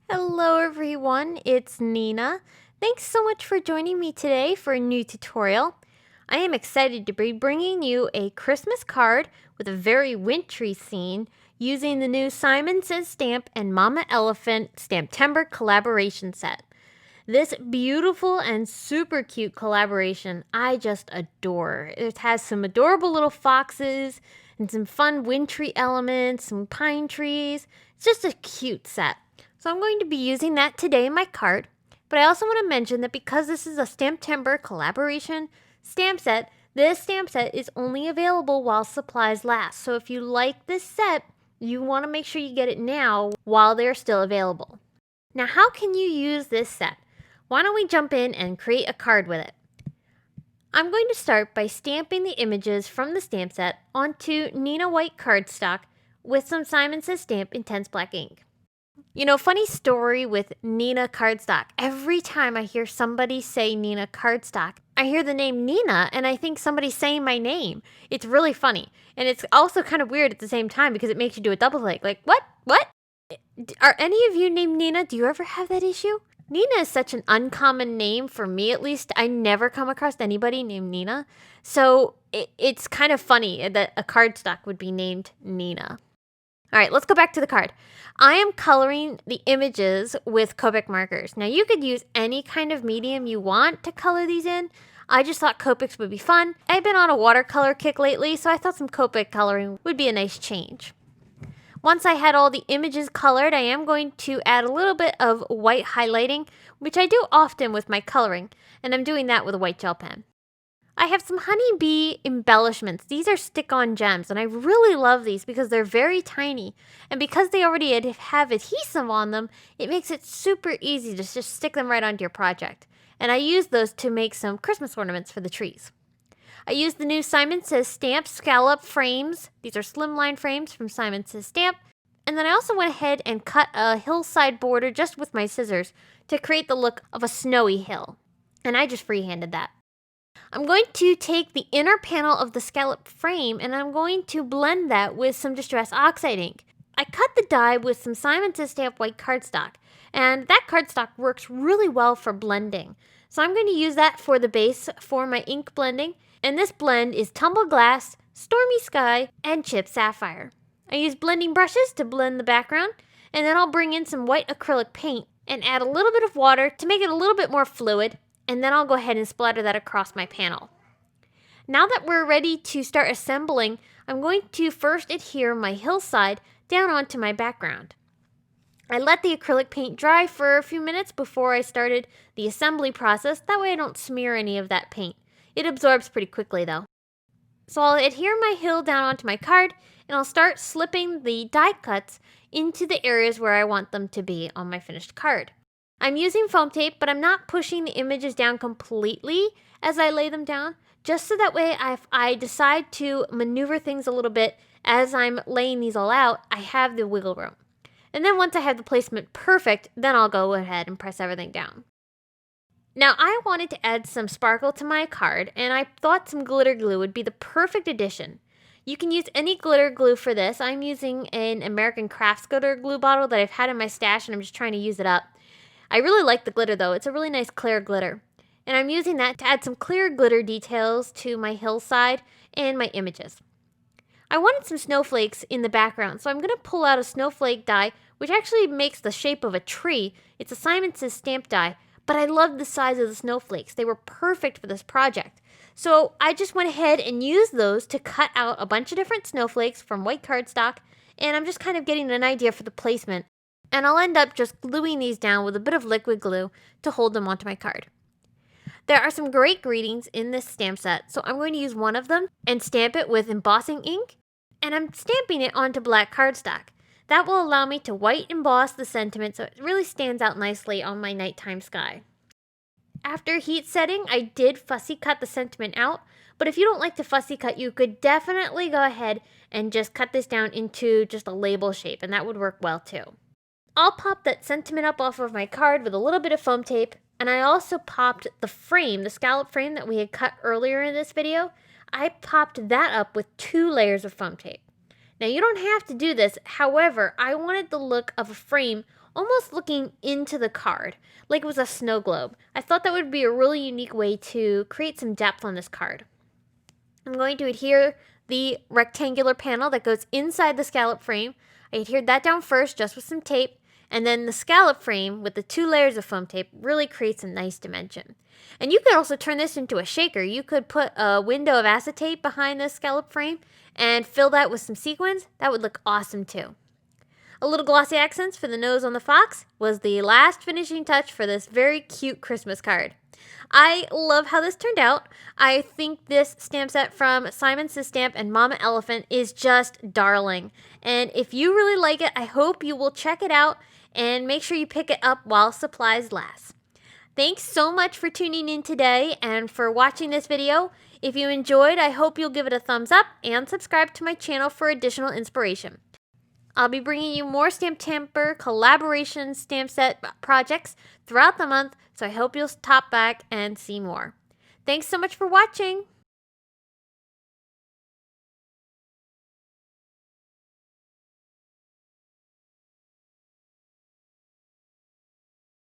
Hello everyone, it's Nina. Thanks so much for joining me today for a new tutorial. I am excited to be bringing you a Christmas card with a very wintry scene using the new Simon Says Stamp and Mama Elephant STAMPtember collaboration set. This beautiful and super cute collaboration I just adore. It has some adorable little foxes and some fun wintry elements, some pine trees. It's just a cute set. So I'm going to be using that today in my card. But I also want to mention that because this is a STAMPtember collaboration stamp set, this stamp set is only available while supplies last. So if you like this set, you want to make sure you get it now while they're still available. Now, how can you use this set? Why don't we jump in and create a card with it? I'm going to start by stamping the images from the stamp set onto Nina white cardstock with some Simon Says Stamp Intense Black ink. You know, funny story with Nina cardstock. Every time I hear somebody say Nina cardstock, I hear the name Nina and I think somebody's saying my name. It's really funny. And it's also kind of weird at the same time because it makes you do a double take. Like, what? What? Are any of you named Nina? Do you ever have that issue? Nina is such an uncommon name for me, at least. I never come across anybody named Nina. So it's kind of funny that a cardstock would be named Nina. All right, let's go back to the card. I am coloring the images with Copic markers. Now, you could use any kind of medium you want to color these in. I just thought Copics would be fun. I've been on a watercolor kick lately, so I thought some Copic coloring would be a nice change. Once I had all the images colored, I am going to add a little bit of white highlighting, which I do often with my coloring, and I'm doing that with a white gel pen. I have some honeybee embellishments. These are stick-on gems, and I really love these because they're very tiny. And because they already have adhesive on them, it makes it super easy to just stick them right onto your project. And I use those to make some Christmas ornaments for the trees. I used the new Simon Says Stamp scallop frames. These are Slimline frames from Simon Says Stamp. And then I also went ahead and cut a hillside border just with my scissors to create the look of a snowy hill. And I just freehanded that. I'm going to take the inner panel of the scallop frame and I'm going to blend that with some Distress Oxide ink. I cut the die with some Simon Says Stamp white cardstock, and that cardstock works really well for blending. So I'm going to use that for the base for my ink blending, and this blend is Tumbled Glass, Stormy Sky, and Chipped Sapphire. I use blending brushes to blend the background, and then I'll bring in some white acrylic paint and add a little bit of water to make it a little bit more fluid, and then I'll go ahead and splatter that across my panel. Now that we're ready to start assembling, I'm going to first adhere my hillside down onto my background. I let the acrylic paint dry for a few minutes before I started the assembly process. That way I don't smear any of that paint. It absorbs pretty quickly though. So I'll adhere my hill down onto my card and I'll start slipping the die cuts into the areas where I want them to be on my finished card. I'm using foam tape, but I'm not pushing the images down completely as I lay them down, just so that way if I decide to maneuver things a little bit as I'm laying these all out, I have the wiggle room. And then once I have the placement perfect, then I'll go ahead and press everything down. Now, I wanted to add some sparkle to my card, and I thought some glitter glue would be the perfect addition. You can use any glitter glue for this. I'm using an American Crafts glitter glue bottle that I've had in my stash, and I'm just trying to use it up. I really like the glitter though. It's a really nice clear glitter. And I'm using that to add some clear glitter details to my hillside and my images. I wanted some snowflakes in the background, so I'm going to pull out a snowflake die, which actually makes the shape of a tree. It's a Simon Says Stamp die, but I loved the size of the snowflakes. They were perfect for this project. So I just went ahead and used those to cut out a bunch of different snowflakes from white cardstock, and I'm just kind of getting an idea for the placement. And I'll end up just gluing these down with a bit of liquid glue to hold them onto my card. There are some great greetings in this stamp set, so I'm going to use one of them and stamp it with embossing ink, and I'm stamping it onto black cardstock. That will allow me to white emboss the sentiment so it really stands out nicely on my nighttime sky. After heat setting, I did fussy cut the sentiment out, but if you don't like to fussy cut, you could definitely go ahead and just cut this down into just a label shape, and that would work well too. I'll pop that sentiment up off of my card with a little bit of foam tape, and I also popped the frame, the scallop frame that we had cut earlier in this video. I popped that up with 2 layers of foam tape. Now you don't have to do this, however, I wanted the look of a frame almost looking into the card, like it was a snow globe. I thought that would be a really unique way to create some depth on this card. I'm going to adhere the rectangular panel that goes inside the scallop frame. I adhered that down first just with some tape, and then the scallop frame with the 2 layers of foam tape really creates a nice dimension. And you could also turn this into a shaker. You could put a window of acetate behind the scallop frame and fill that with some sequins. That would look awesome too. A little glossy accents for the nose on the fox was the last finishing touch for this very cute Christmas card. I love how this turned out. I think this stamp set from Simon Says Stamp and Mama Elephant is just darling. And if you really like it, I hope you will check it out and make sure you pick it up while supplies last. Thanks so much for tuning in today and for watching this video. If you enjoyed, I hope you'll give it a thumbs up and subscribe to my channel for additional inspiration. I'll be bringing you more STAMPtember collaboration stamp set projects throughout the month, so I hope you'll stop back and see more. Thanks so much for watching!